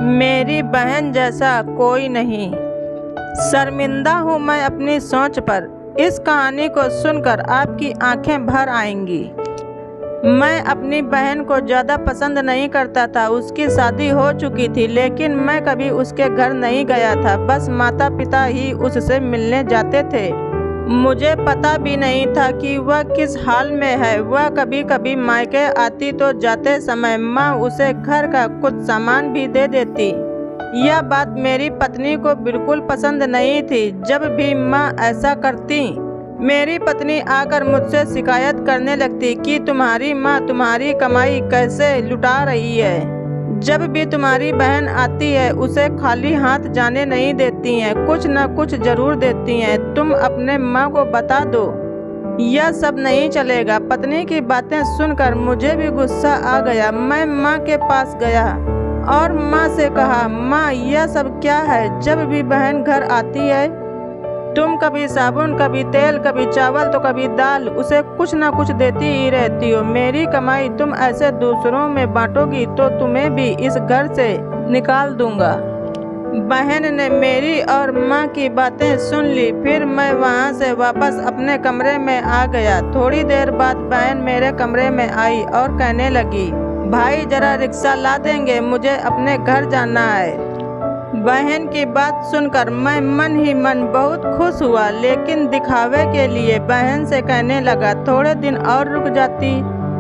मेरी बहन जैसा कोई नहीं। शर्मिंदा हूँ मैं अपनी सोच पर। इस कहानी को सुनकर आपकी आंखें भर आएंगी। मैं अपनी बहन को ज़्यादा पसंद नहीं करता था। उसकी शादी हो चुकी थी, लेकिन मैं कभी उसके घर नहीं गया था। बस माता पिता ही उससे मिलने जाते थे। मुझे पता भी नहीं था कि वह किस हाल में है। वह कभी कभी मायके आती तो जाते समय माँ उसे घर का कुछ सामान भी दे देती। यह बात मेरी पत्नी को बिल्कुल पसंद नहीं थी। जब भी माँ ऐसा करती, मेरी पत्नी आकर मुझसे शिकायत करने लगती कि तुम्हारी माँ तुम्हारी कमाई कैसे लुटा रही है। जब भी तुम्हारी बहन आती है उसे खाली हाथ जाने नहीं देती हैं, कुछ न कुछ जरूर देती हैं। तुम अपने माँ को बता दो, यह सब नहीं चलेगा। पत्नी की बातें सुनकर मुझे भी गुस्सा आ गया। मैं माँ के पास गया और माँ से कहा, माँ यह सब क्या है? जब भी बहन घर आती है तुम कभी साबुन, कभी तेल, कभी चावल तो कभी दाल, उसे कुछ ना कुछ देती ही रहती हो। मेरी कमाई तुम ऐसे दूसरों में बांटोगी तो तुम्हें भी इस घर से निकाल दूंगा। बहन ने मेरी और माँ की बातें सुन ली। फिर मैं वहाँ से वापस अपने कमरे में आ गया। थोड़ी देर बाद बहन मेरे कमरे में आई और कहने लगी, भाई जरा रिक्शा ला देंगे, मुझे अपने घर जाना है। बहन की बात सुनकर मैं मन ही मन बहुत खुश हुआ, लेकिन दिखावे के लिए बहन से कहने लगा, थोड़े दिन और रुक जाती।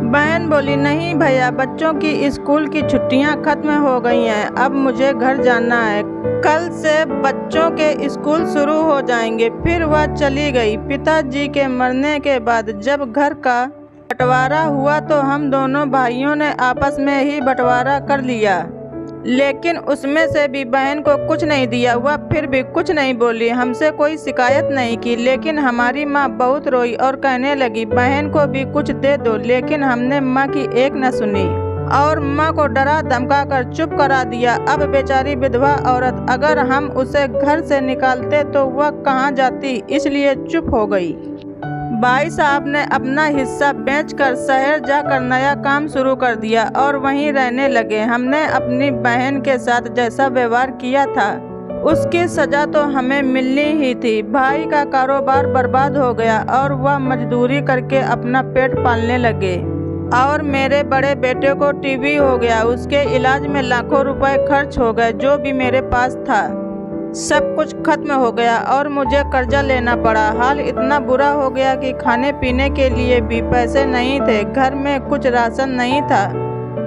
बहन बोली, नहीं भैया, बच्चों की स्कूल की छुट्टियां खत्म हो गई हैं, अब मुझे घर जाना है। कल से बच्चों के स्कूल शुरू हो जाएंगे। फिर वह चली गई। पिताजी के मरने के बाद जब घर का बंटवारा हुआ तो हम दोनों भाइयों ने आपस में ही बंटवारा कर लिया, लेकिन उसमें से भी बहन को कुछ नहीं दिया। वह फिर भी कुछ नहीं बोली, हमसे कोई शिकायत नहीं की। लेकिन हमारी माँ बहुत रोई और कहने लगी, बहन को भी कुछ दे दो। लेकिन हमने माँ की एक न सुनी और माँ को डरा धमका कर चुप करा दिया। अब बेचारी विधवा औरत, अगर हम उसे घर से निकालते तो वह कहाँ जाती, इसलिए चुप हो गई। भाई साहब ने अपना हिस्सा बेचकर शहर जाकर नया काम शुरू कर दिया और वहीं रहने लगे। हमने अपनी बहन के साथ जैसा व्यवहार किया था उसकी सजा तो हमें मिलनी ही थी। भाई का कारोबार बर्बाद हो गया और वह मजदूरी करके अपना पेट पालने लगे। और मेरे बड़े बेटे को टीबी हो गया। उसके इलाज में लाखों रुपए खर्च हो गए। जो भी मेरे पास था सब कुछ खत्म हो गया और मुझे कर्जा लेना पड़ा। हाल इतना बुरा हो गया कि खाने पीने के लिए भी पैसे नहीं थे। घर में कुछ राशन नहीं था।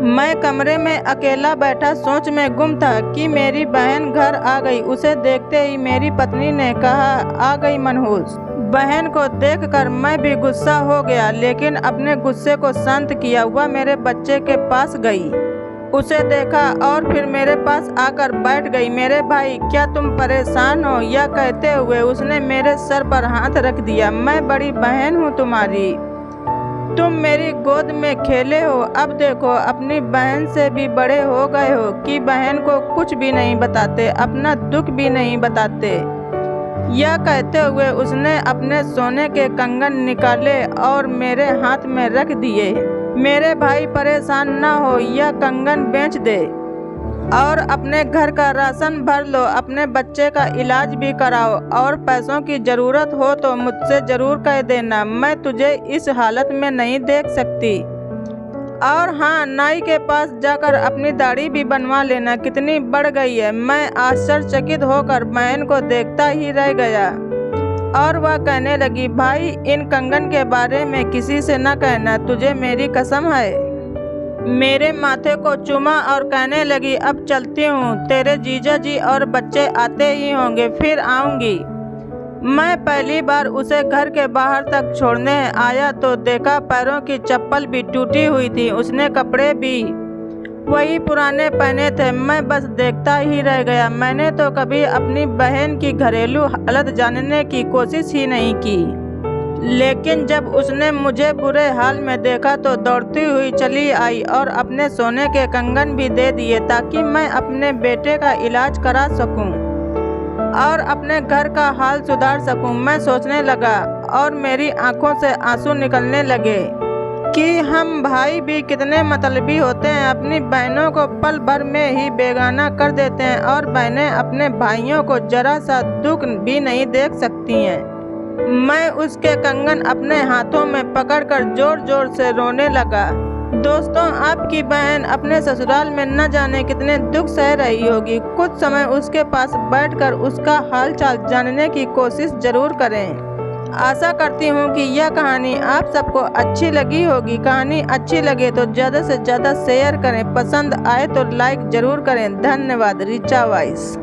मैं कमरे में अकेला बैठा सोच में गुम था कि मेरी बहन घर आ गई। उसे देखते ही मेरी पत्नी ने कहा, आ गई मनहूस। बहन को देखकर मैं भी गुस्सा हो गया, लेकिन अपने गुस्से को शांत किया। वह मेरे बच्चे के पास गई, उसे देखा और फिर मेरे पास आकर बैठ गई। मेरे भाई, क्या तुम परेशान हो? यह कहते हुए उसने मेरे सर पर हाथ रख दिया। मैं बड़ी बहन हूँ तुम्हारी, तुम मेरी गोद में खेले हो। अब देखो, अपनी बहन से भी बड़े हो गए हो कि बहन को कुछ भी नहीं बताते, अपना दुख भी नहीं बताते। यह कहते हुए उसने अपने सोने के कंगन निकाले और मेरे हाथ में रख दिए। मेरे भाई, परेशान न हो, यह कंगन बेच दे और अपने घर का राशन भर लो। अपने बच्चे का इलाज भी कराओ और पैसों की ज़रूरत हो तो मुझसे ज़रूर कह देना। मैं तुझे इस हालत में नहीं देख सकती। और हाँ, नाई के पास जाकर अपनी दाढ़ी भी बनवा लेना, कितनी बढ़ गई है। मैं आश्चर्यचकित होकर बहन को देखता ही रह गया और वह कहने लगी, भाई इन कंगन के बारे में किसी से न कहना, तुझे मेरी कसम है। मेरे माथे को चूमा और कहने लगी, अब चलती हूँ, तेरे जीजा जी और बच्चे आते ही होंगे, फिर आऊँगी। मैं पहली बार उसे घर के बाहर तक छोड़ने आया तो देखा पैरों की चप्पल भी टूटी हुई थी। उसने कपड़े भी वही पुराने पहने थे। मैं बस देखता ही रह गया। मैंने तो कभी अपनी बहन की घरेलू हालत जानने की कोशिश ही नहीं की, लेकिन जब उसने मुझे बुरे हाल में देखा तो दौड़ती हुई चली आई और अपने सोने के कंगन भी दे दिए ताकि मैं अपने बेटे का इलाज करा सकूं और अपने घर का हाल सुधार सकूं। मैं सोचने लगा और मेरी आंखों से आंसू निकलने लगे। कि हम भाई भी कितने मतलबी होते हैं, अपनी बहनों को पल भर में ही बेगाना कर देते हैं और बहनें अपने भाइयों को जरा सा दुख भी नहीं देख सकती हैं। मैं उसके कंगन अपने हाथों में पकड़कर जोर जोर से रोने लगा। दोस्तों, आपकी बहन अपने ससुराल में न जाने कितने दुख सह रही होगी। कुछ समय उसके पास बैठकर उसका हाल चाल जानने की कोशिश जरूर करें। आशा करती हूँ कि यह कहानी आप सबको अच्छी लगी होगी। कहानी अच्छी लगे तो ज़्यादा से ज़्यादा शेयर करें, पसंद आए तो लाइक ज़रूर करें। धन्यवाद। ऋचा वाइस।